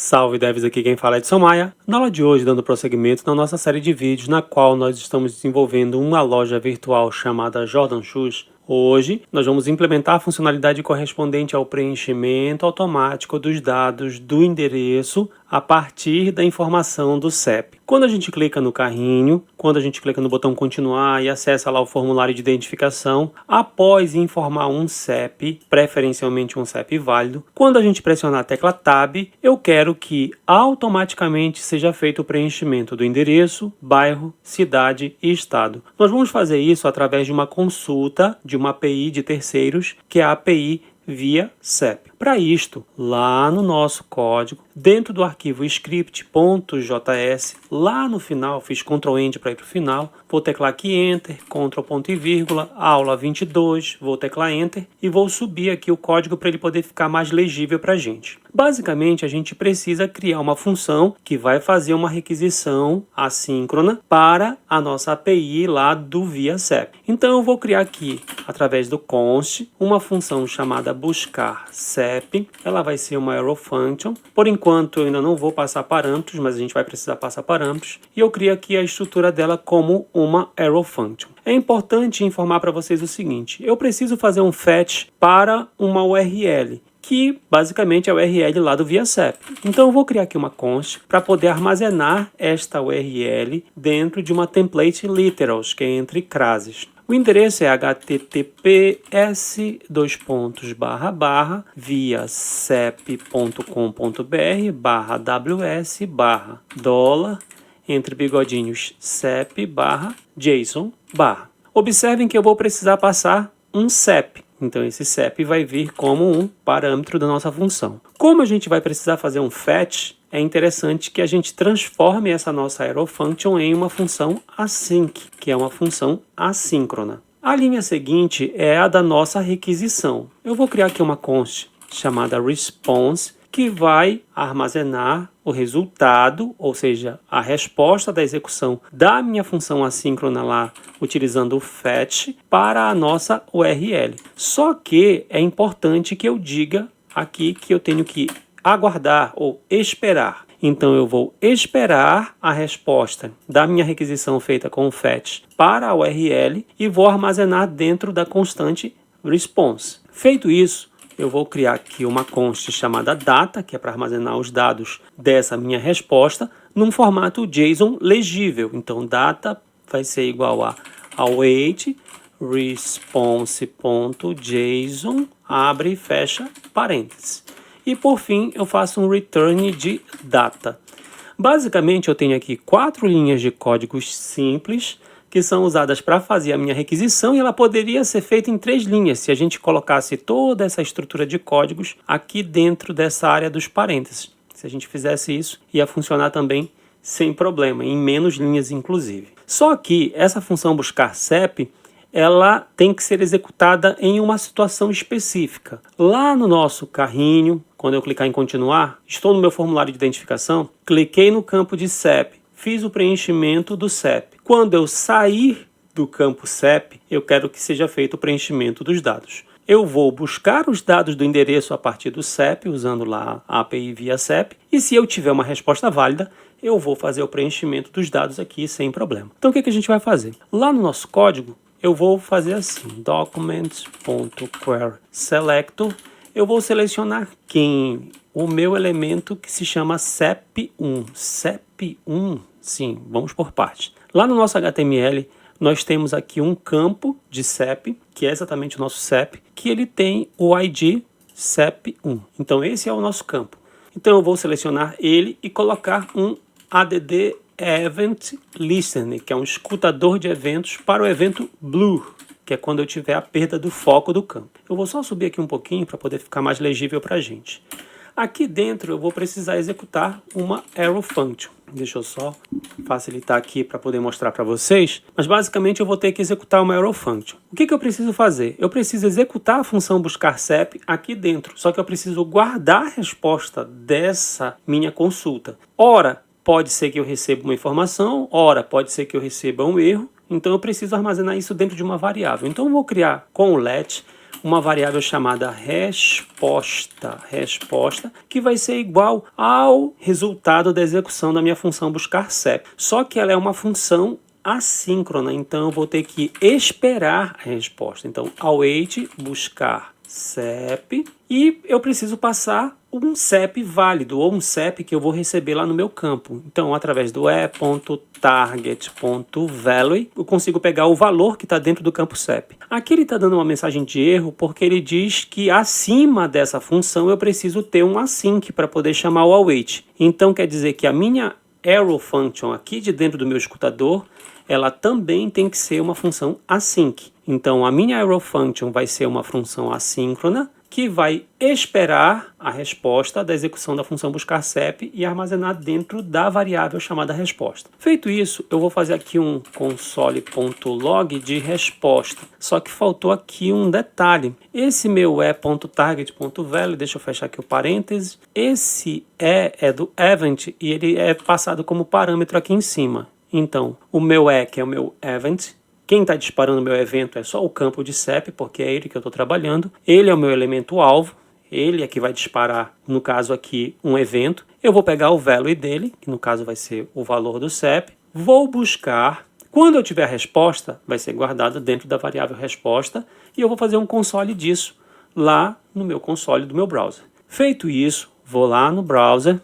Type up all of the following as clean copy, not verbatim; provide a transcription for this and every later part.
Salve devs, aqui quem fala é Edson Maia. Na aula de hoje, dando prosseguimento na nossa série de vídeos na qual nós estamos desenvolvendo uma loja virtual chamada Jordan Shoes, hoje nós vamos implementar a funcionalidade correspondente ao preenchimento automático dos dados do endereço a partir da informação do CEP. Quando a gente clica no carrinho, quando a gente clica no botão continuar e acessa lá o formulário de identificação, após informar um CEP, preferencialmente um CEP válido, quando a gente pressionar a tecla Tab, eu quero que automaticamente seja feito o preenchimento do endereço, bairro, cidade e estado. Nós vamos fazer isso através de uma consulta de uma API de terceiros, que é a API via CEP. Para isto, lá no nosso código, dentro do arquivo script.js, lá no final, fiz Ctrl End para ir para o final, vou teclar aqui Enter, Ctrl ponto e vírgula, aula 22, vou teclar Enter e vou subir aqui o código para ele poder ficar mais legível para a gente. Basicamente, a gente precisa criar uma função que vai fazer uma requisição assíncrona para a nossa API lá do via CEP. Então, eu vou criar aqui, através do const, uma função chamada buscar CEP. Ela vai ser uma arrow function. Por enquanto, eu ainda não vou passar parâmetros, mas a gente vai precisar passar parâmetros. E eu crio aqui a estrutura dela como uma arrow function. É importante informar para vocês o seguinte: eu preciso fazer um fetch para uma URL, que basicamente é a URL lá do via CEP. Então eu vou criar aqui uma const para poder armazenar esta URL dentro de uma template literals, que é entre crases. O endereço é https://via cep.com.br/ws/ entre bigodinhos cep/json/. Observem que eu vou precisar passar um CEP. Então esse CEP vai vir como um parâmetro da nossa função. Como a gente vai precisar fazer um fetch, é interessante que a gente transforme essa nossa arrow function em uma função async, que é uma função assíncrona. A linha seguinte é a da nossa requisição. Eu vou criar aqui uma const chamada response, que vai armazenar o resultado, ou seja, a resposta da execução da minha função assíncrona lá, utilizando o fetch para a nossa URL. Só que é importante que eu diga aqui que eu tenho que aguardar ou esperar. Então eu vou esperar a resposta da minha requisição feita com o fetch para a URL e vou armazenar dentro da constante response. Feito isso, eu vou criar aqui uma const chamada data, que é para armazenar os dados dessa minha resposta, num formato JSON legível. Então, data vai ser igual a await response.json, abre e fecha parênteses. E, por fim, eu faço um return de data. Basicamente, eu tenho aqui 4 linhas de códigos simples, que são usadas para fazer a minha requisição, e ela poderia ser feita em 3 linhas, se a gente colocasse toda essa estrutura de códigos aqui dentro dessa área dos parênteses. Se a gente fizesse isso, ia funcionar também sem problema, em menos linhas inclusive. Só que essa função buscar CEP, ela tem que ser executada em uma situação específica. Lá no nosso carrinho, quando eu clicar em continuar, estou no meu formulário de identificação, cliquei no campo de CEP, fiz o preenchimento do CEP. Quando eu sair do campo CEP, eu quero que seja feito o preenchimento dos dados. Eu vou buscar os dados do endereço a partir do CEP, usando lá a API via CEP, e se eu tiver uma resposta válida, eu vou fazer o preenchimento dos dados aqui sem problema. Então o que a gente vai fazer? Lá no nosso código, eu vou fazer assim, documents.querySelector, eu vou selecionar quem? O meu elemento que se chama CEP1. CEP1, sim, vamos por partes. Lá no nosso HTML, nós temos aqui um campo de CEP, que é exatamente o nosso CEP, que ele tem o ID CEP1. Então esse é o nosso campo. Então eu vou selecionar ele e colocar um add event listener, que é um escutador de eventos para o evento blur, que é quando eu tiver a perda do foco do campo. Eu vou só subir aqui um pouquinho para poder ficar mais legível para a gente. Aqui dentro eu vou precisar executar uma arrow function. Deixa eu só facilitar aqui para poder mostrar para vocês. Mas basicamente eu vou ter que executar uma arrow function. O que eu preciso fazer? Eu preciso executar a função buscar CEP aqui dentro. Só que eu preciso guardar a resposta dessa minha consulta. Ora, pode ser que eu receba uma informação. Ora, pode ser que eu receba um erro. Então eu preciso armazenar isso dentro de uma variável. Então eu vou criar com o let uma variável chamada resposta, que vai ser igual ao resultado da execução da minha função buscar CEP. Só que ela é uma função assíncrona, então eu vou ter que esperar a resposta. Então, await buscar CEP, e eu preciso passar um CEP válido, ou um CEP que eu vou receber lá no meu campo. Então, através do e.target.value, eu consigo pegar o valor que está dentro do campo CEP. Aqui ele está dando uma mensagem de erro, porque ele diz que acima dessa função eu preciso ter um async para poder chamar o await. Então, quer dizer que a minha arrow function aqui de dentro do meu escutador, ela também tem que ser uma função async. Então, a minha arrow function vai ser uma função assíncrona que vai esperar a resposta da execução da função buscar CEP e armazenar dentro da variável chamada resposta. Feito isso, eu vou fazer aqui um console.log de resposta. Só que faltou aqui um detalhe. Esse meu e.target.value, deixa eu fechar aqui o parêntese, esse é do event e ele é passado como parâmetro aqui em cima. Então, o meu que é o meu event, quem está disparando o meu evento é só o campo de CEP, porque é ele que eu estou trabalhando. Ele é o meu elemento alvo, ele é que vai disparar, no caso aqui, um evento. Eu vou pegar o value dele, que no caso vai ser o valor do CEP. Vou buscar. Quando eu tiver a resposta, vai ser guardada dentro da variável resposta. E eu vou fazer um console disso lá no meu console do meu browser. Feito isso, vou lá no browser,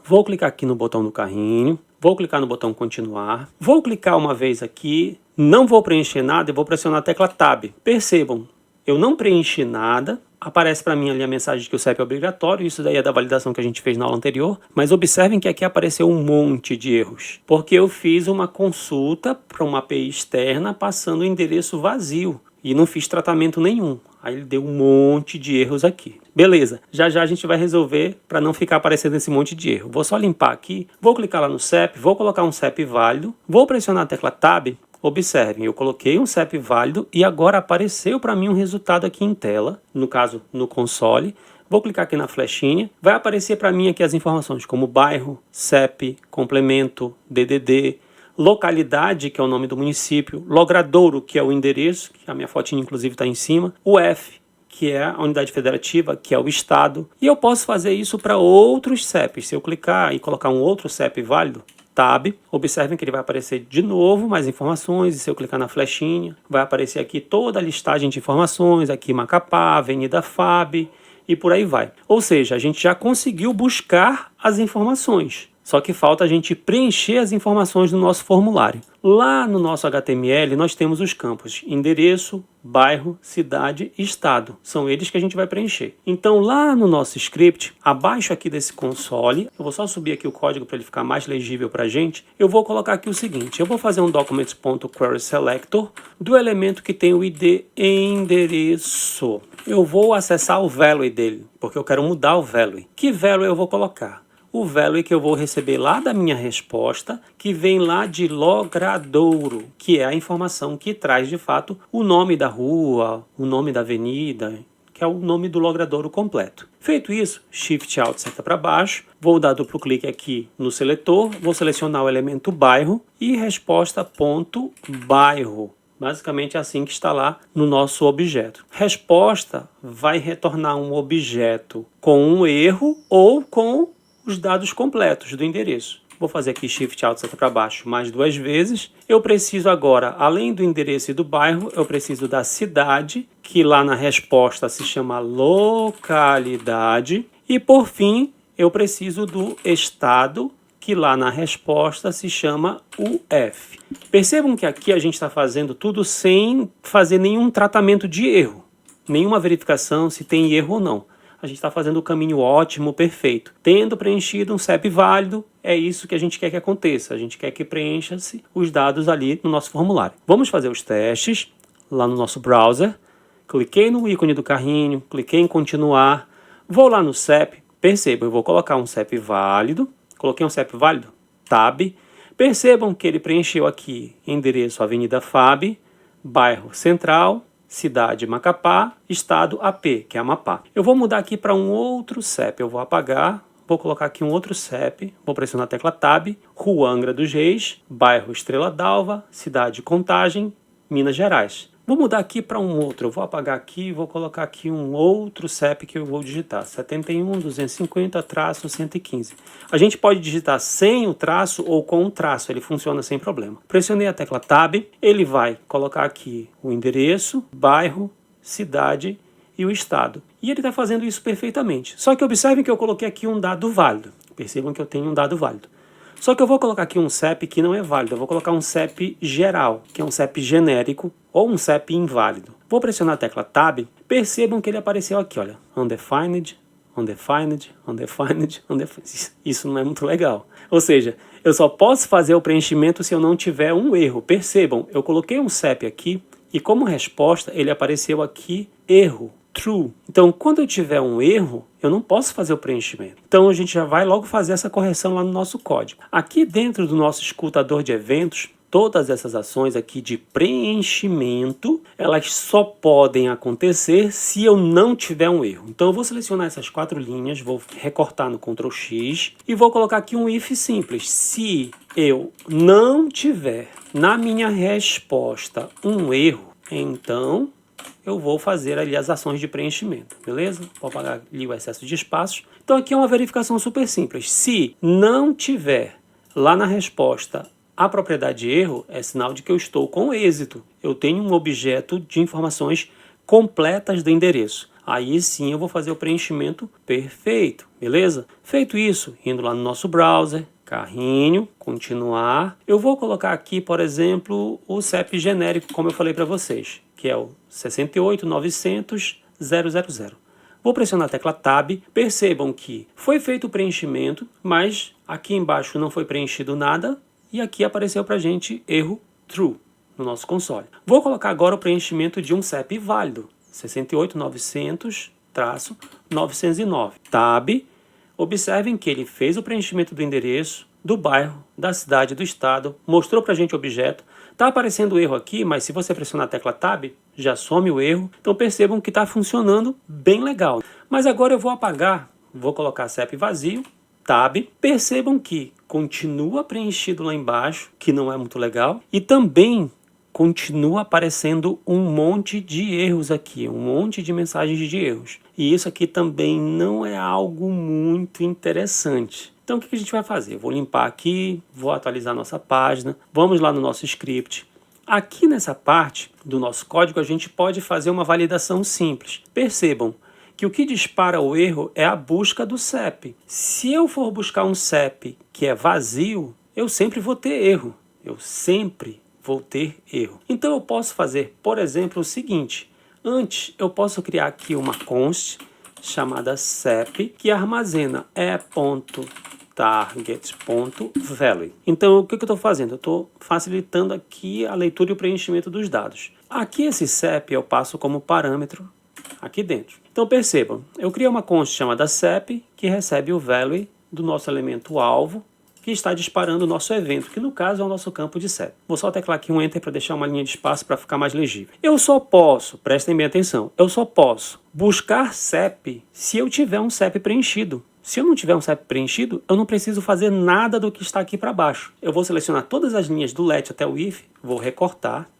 vou clicar aqui no botão do carrinho. Vou clicar no botão continuar, vou clicar uma vez aqui, não vou preencher nada e vou pressionar a tecla Tab. Percebam, eu não preenchi nada, aparece para mim ali a mensagem de que o CEP é obrigatório, isso daí é da validação que a gente fez na aula anterior, mas observem que aqui apareceu um monte de erros, porque eu fiz uma consulta para uma API externa passando o endereço vazio e não fiz tratamento nenhum. Aí ele deu um monte de erros aqui. Beleza, já a gente vai resolver para não ficar aparecendo esse monte de erro. Vou só limpar aqui, vou clicar lá no CEP, vou colocar um CEP válido, vou pressionar a tecla Tab. Observem, eu coloquei um CEP válido e agora apareceu para mim um resultado aqui em tela, no caso no console. Vou clicar aqui na flechinha, vai aparecer para mim aqui as informações como bairro, CEP, complemento, DDD, localidade, que é o nome do município, logradouro, que é o endereço, que a minha fotinha inclusive está em cima, o F, que é a unidade federativa, que é o estado, e eu posso fazer isso para outros CEPs. Se eu clicar e colocar um outro CEP válido, Tab, observem que ele vai aparecer de novo mais informações, e se eu clicar na flechinha, vai aparecer aqui toda a listagem de informações, aqui Macapá, Avenida FAB, e por aí vai. Ou seja, a gente já conseguiu buscar as informações. Só que falta a gente preencher as informações do nosso formulário. Lá no nosso HTML nós temos os campos endereço, bairro, cidade e estado. São eles que a gente vai preencher. Então lá no nosso script, abaixo aqui desse console, eu vou só subir aqui o código para ele ficar mais legível para a gente. Eu vou colocar aqui o seguinte, eu vou fazer um documents.querySelector do elemento que tem o ID endereço. Eu vou acessar o value dele, porque eu quero mudar o value. Que value eu vou colocar? O value que eu vou receber lá da minha resposta, que vem lá de logradouro, que é a informação que traz de fato o nome da rua, o nome da avenida, que é o nome do logradouro completo. Feito isso, Shift Alt seta para baixo, vou dar duplo clique aqui no seletor, vou selecionar o elemento bairro e resposta.bairro. Basicamente é assim que está lá no nosso objeto. Resposta vai retornar um objeto com um erro ou com os dados completos do endereço. Vou fazer aqui Shift Alt seta para baixo mais 2 vezes. Eu preciso agora, além do endereço e do bairro, eu preciso da cidade, que lá na resposta se chama localidade. E por fim, eu preciso do estado, que lá na resposta se chama UF. Percebam que aqui a gente está fazendo tudo sem fazer nenhum tratamento de erro, nenhuma verificação se tem erro ou não. A gente está fazendo o caminho ótimo, perfeito. Tendo preenchido um CEP válido, é isso que a gente quer que aconteça. A gente quer que preencha-se os dados ali no nosso formulário. Vamos fazer os testes lá no nosso browser. Cliquei no ícone do carrinho, cliquei em continuar. Vou lá no CEP, percebam, eu vou colocar um CEP válido. Coloquei um CEP válido, Tab. Percebam que ele preencheu aqui endereço Avenida FAB, bairro Central, cidade Macapá, estado AP, que é Amapá. Eu vou mudar aqui para um outro CEP, eu vou apagar, vou colocar aqui um outro CEP, vou pressionar a tecla Tab, Rua Angra dos Reis, bairro Estrela d'Alva, cidade Contagem, Minas Gerais. Vou mudar aqui para um outro, eu vou apagar aqui e vou colocar aqui um outro CEP que eu vou digitar, 71.250-115. A gente pode digitar sem o traço ou com o traço, ele funciona sem problema. Pressionei a tecla Tab, ele vai colocar aqui o endereço, bairro, cidade e o estado. E ele está fazendo isso perfeitamente. Só que observem que eu coloquei aqui um dado válido. Percebam que eu tenho um dado válido. Só que eu vou colocar aqui um CEP que não é válido. Eu vou colocar um CEP geral, que é um CEP genérico ou um CEP inválido. Vou pressionar a tecla Tab. Percebam que ele apareceu aqui, olha. Undefined, undefined, undefined, undefined. Isso não é muito legal. Ou seja, eu só posso fazer o preenchimento se eu não tiver um erro. Percebam, eu coloquei um CEP aqui e como resposta ele apareceu aqui erro. True. Então, quando eu tiver um erro, eu não posso fazer o preenchimento. Então, a gente já vai logo fazer essa correção lá no nosso código. Aqui dentro do nosso escutador de eventos, todas essas ações aqui de preenchimento, elas só podem acontecer se eu não tiver um erro. Então, eu vou selecionar essas 4 linhas, vou recortar no Ctrl X e vou colocar aqui um if simples. Se eu não tiver na minha resposta um erro, então eu vou fazer ali as ações de preenchimento, beleza? Vou apagar ali o excesso de espaços. Então aqui é uma verificação super simples. Se não tiver lá na resposta a propriedade erro, é sinal de que eu estou com êxito. Eu tenho um objeto de informações completas do endereço. Aí sim eu vou fazer o preenchimento perfeito, beleza? Feito isso, indo lá no nosso browser, carrinho, continuar. Eu vou colocar aqui, por exemplo, o CEP genérico, como eu falei para vocês, que é o 68.900.000. Vou pressionar a tecla Tab. Percebam que foi feito o preenchimento, mas aqui embaixo não foi preenchido nada e aqui apareceu para a gente erro true no nosso console. Vou colocar agora o preenchimento de um CEP válido, 68.900-909. Tab. Observem que ele fez o preenchimento do endereço, do bairro, da cidade, do estado, mostrou para a gente o objeto. Está aparecendo o erro aqui, mas se você pressionar a tecla Tab, já some o erro. Então percebam que está funcionando bem legal. Mas agora eu vou apagar, vou colocar CEP vazio, Tab. Percebam que continua preenchido lá embaixo, que não é muito legal. E também continua aparecendo um monte de erros aqui, um monte de mensagens de erros. E isso aqui também não é algo muito interessante. Então o que a gente vai fazer? Eu vou limpar aqui, vou atualizar nossa página, vamos lá no nosso script. Aqui nessa parte do nosso código a gente pode fazer uma validação simples. Percebam que o que dispara o erro é a busca do CEP. Se eu for buscar um CEP que é vazio, eu sempre vou ter erro. Eu sempre vou ter erro. Então eu posso fazer, por exemplo, o seguinte. Antes eu posso criar aqui uma const chamada CEP que armazena e.target.value. Então o que eu estou fazendo? Eu estou facilitando aqui a leitura e o preenchimento dos dados. Aqui esse CEP eu passo como parâmetro aqui dentro. Então percebam, eu criei uma const chamada CEP que recebe o value do nosso elemento alvo que está disparando o nosso evento, que no caso é o nosso campo de CEP. Vou só teclar aqui um Enter para deixar uma linha de espaço para ficar mais legível. Eu só posso, prestem bem atenção, eu só posso buscar CEP se eu tiver um CEP preenchido. Se eu não tiver um CEP preenchido, eu não preciso fazer nada do que está aqui para baixo. Eu vou selecionar todas as linhas do let até o if, vou recortar,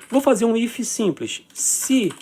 vou fazer um if simples. Se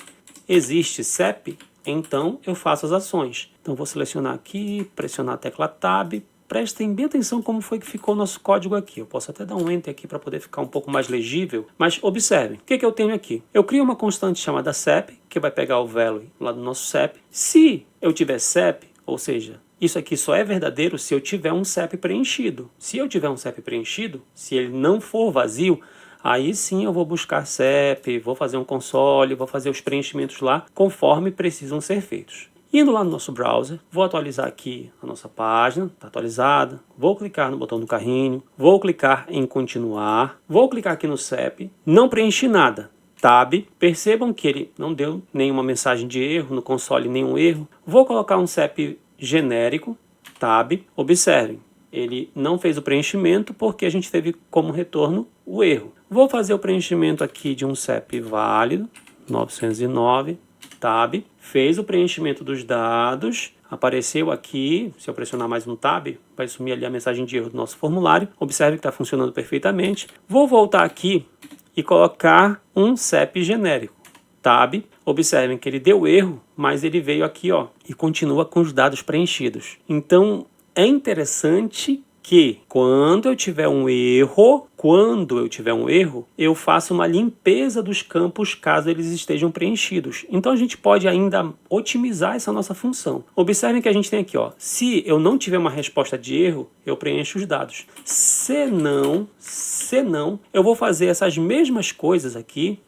existe CEP, então eu faço as ações. Então vou selecionar aqui, pressionar a tecla Tab. Prestem bem atenção como foi que ficou o nosso código aqui. Eu posso até dar um Enter aqui para poder ficar um pouco mais legível, mas observem. O que eu tenho aqui? Eu crio uma constante chamada CEP, que vai pegar o value lá do nosso CEP. Se eu tiver CEP, ou seja, isso aqui só é verdadeiro se eu tiver um CEP preenchido. Se eu tiver um CEP preenchido, se ele não for vazio, aí sim eu vou buscar CEP, vou fazer um console, vou fazer os preenchimentos lá conforme precisam ser feitos. Indo lá no nosso browser, vou atualizar aqui a nossa página, está atualizada. Vou clicar no botão do carrinho, vou clicar em continuar, vou clicar aqui no CEP, não preenchi nada. Tab, percebam que ele não deu nenhuma mensagem de erro, no console nenhum erro. Vou colocar um CEP genérico, Tab, observem, ele não fez o preenchimento porque a gente teve como retorno o erro. Vou fazer o preenchimento aqui de um CEP válido, 909, Tab, fez o preenchimento dos dados, apareceu aqui, se eu pressionar mais um Tab, vai sumir ali a mensagem de erro do nosso formulário. Observe que está funcionando perfeitamente. Vou voltar aqui e colocar um CEP genérico. Tab. Observem que ele deu erro, mas ele veio aqui, ó, e continua com os dados preenchidos. Então, é interessante que quando eu tiver um erro, eu faço uma limpeza dos campos caso eles estejam preenchidos. Então a gente pode ainda otimizar essa nossa função. Observem que a gente tem aqui, ó, se eu não tiver uma resposta de erro, eu preencho os dados. Se não, eu vou fazer essas mesmas coisas aqui,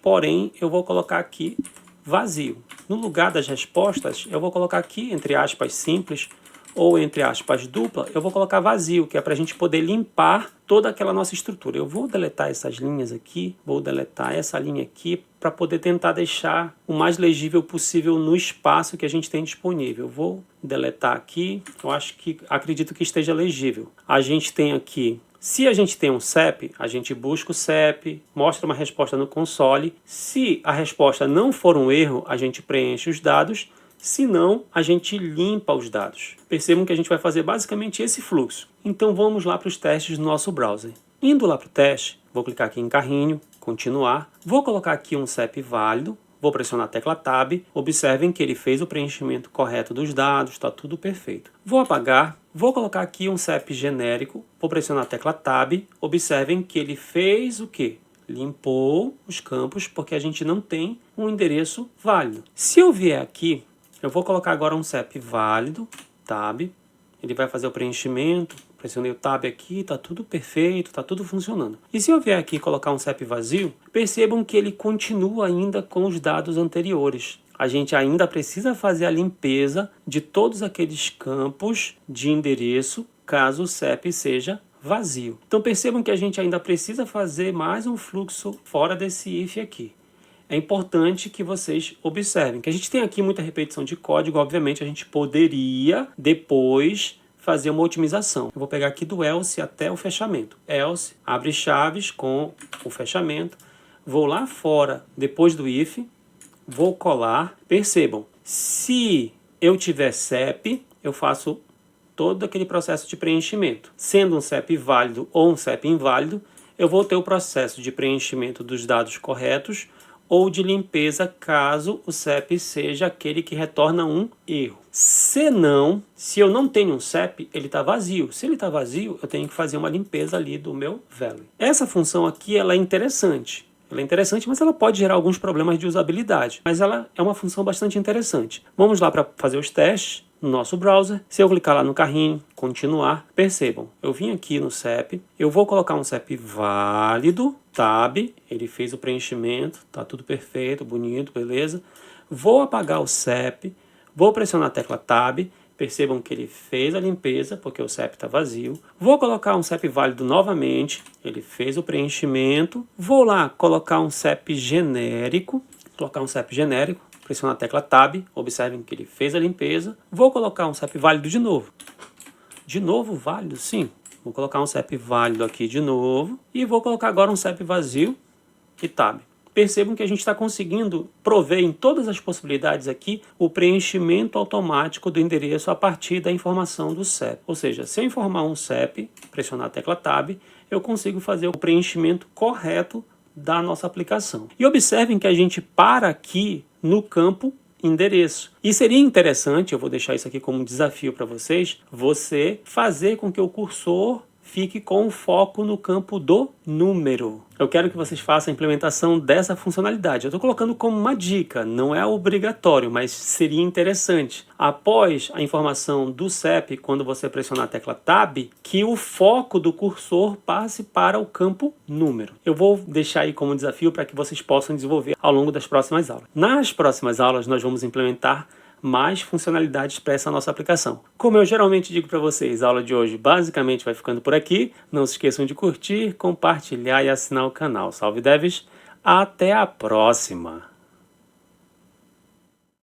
porém eu vou colocar aqui vazio. No lugar das respostas, eu vou colocar aqui, entre aspas, simples, ou entre aspas dupla, eu vou colocar vazio, que é para a gente poder limpar toda aquela nossa estrutura. Eu vou deletar essas linhas aqui, vou deletar essa linha aqui, para poder tentar deixar o mais legível possível no espaço que a gente tem disponível. Eu vou deletar aqui, acredito que esteja legível. A gente tem aqui, se a gente tem um CEP, a gente busca o CEP, mostra uma resposta no console. Se a resposta não for um erro, a gente preenche os dados. Se não, a gente limpa os dados. Percebam que a gente vai fazer basicamente esse fluxo. Então vamos lá para os testes do nosso browser. Indo lá para o teste, vou clicar aqui em carrinho, continuar. Vou colocar aqui um CEP válido, vou pressionar a tecla Tab. Observem que ele fez o preenchimento correto dos dados, está tudo perfeito. Vou apagar, vou colocar aqui um CEP genérico, vou pressionar a tecla Tab. Observem que ele fez o quê? Limpou os campos porque a gente não tem um endereço válido. Se eu vier aqui, eu vou colocar agora um CEP válido, Tab, ele vai fazer o preenchimento, pressionei o Tab aqui, está tudo perfeito, está tudo funcionando. E se eu vier aqui e colocar um CEP vazio, percebam que ele continua ainda com os dados anteriores. A gente ainda precisa fazer a limpeza de todos aqueles campos de endereço, caso o CEP seja vazio. Então percebam que a gente ainda precisa fazer mais um fluxo fora desse if aqui. É importante que vocês observem que a gente tem aqui muita repetição de código. Obviamente a gente poderia depois fazer uma otimização. Eu vou pegar aqui do else até o fechamento. Else, abre chaves com o fechamento. Vou lá fora depois do if, vou colar. Percebam, se eu tiver CEP, eu faço todo aquele processo de preenchimento. Sendo um CEP válido ou um CEP inválido, eu vou ter o processo de preenchimento dos dados corretos ou de limpeza caso o CEP seja aquele que retorna um erro. Se eu não tenho um CEP, ele está vazio. Se ele está vazio, eu tenho que fazer uma limpeza ali do meu value. Essa função aqui ela é interessante. Mas ela pode gerar alguns problemas de usabilidade. Mas ela é uma função bastante interessante. Vamos lá para fazer os testes no nosso browser. Se eu clicar lá no carrinho, continuar, percebam, eu vim aqui no CEP, eu vou colocar um CEP válido, Tab, ele fez o preenchimento, tá tudo perfeito, bonito, beleza. Vou apagar o CEP, vou pressionar a tecla Tab, percebam que ele fez a limpeza, porque o CEP está vazio. Vou colocar um CEP válido novamente, ele fez o preenchimento. Vou lá colocar um CEP genérico, pressionar a tecla Tab, observem que ele fez a limpeza. Vou colocar um CEP válido de novo. De novo válido? Sim. Vou colocar um CEP válido aqui de novo. E vou colocar agora um CEP vazio e Tab. Percebam que a gente está conseguindo prover em todas as possibilidades aqui o preenchimento automático do endereço a partir da informação do CEP. Ou seja, se eu informar um CEP, pressionar a tecla Tab, eu consigo fazer o preenchimento correto da nossa aplicação. E observem que a gente para aqui no campo endereço. E seria interessante, eu vou deixar isso aqui como um desafio para vocês, você fazer com que o cursor fique com o foco no campo do número. Eu quero que vocês façam a implementação dessa funcionalidade. Eu estou colocando como uma dica, não é obrigatório, mas seria interessante. Após a informação do CEP, quando você pressionar a tecla Tab, que o foco do cursor passe para o campo número. Eu vou deixar aí como desafio para que vocês possam desenvolver ao longo das próximas aulas. Nas próximas aulas, nós vamos implementar mais funcionalidades para essa nossa aplicação. Como eu geralmente digo para vocês, a aula de hoje basicamente vai ficando por aqui. Não se esqueçam de curtir, compartilhar e assinar o canal. Salve devs, até a próxima!